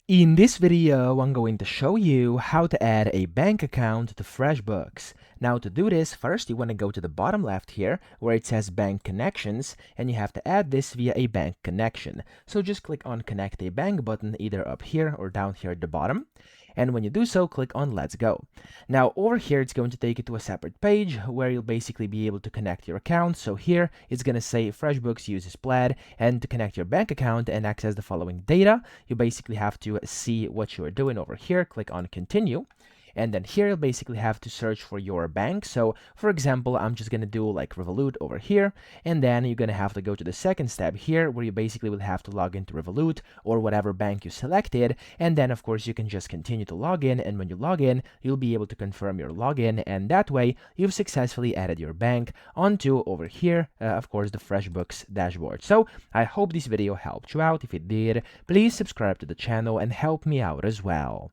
In this video, I'm going to show you how to add a bank account to FreshBooks. Now to do this, first you want to go to the bottom left here where it says Bank Connections, and you have to add this via a bank connection. So just click on Connect a Bank button either up here or down here at the bottom. And when you do so, click on Let's Go. Now over here, it's going to take you to a separate page where you'll basically be able to connect your account. So here, it's going to say FreshBooks uses Plaid, and to connect your bank account and access the following data, you basically have to see what you are doing over here. Click on Continue. And then here you'll basically have to search for your bank. So for example, I'm just going to do like Revolut over here. And then you're going to have to go to the second step here where you basically will have to log into Revolut or whatever bank you selected. And then of course you can just continue to log in. And when you log in, you'll be able to confirm your login. And that way you've successfully added your bank onto over here, of course, the FreshBooks dashboard. So I hope this video helped you out. If it did, please subscribe to the channel and help me out as well.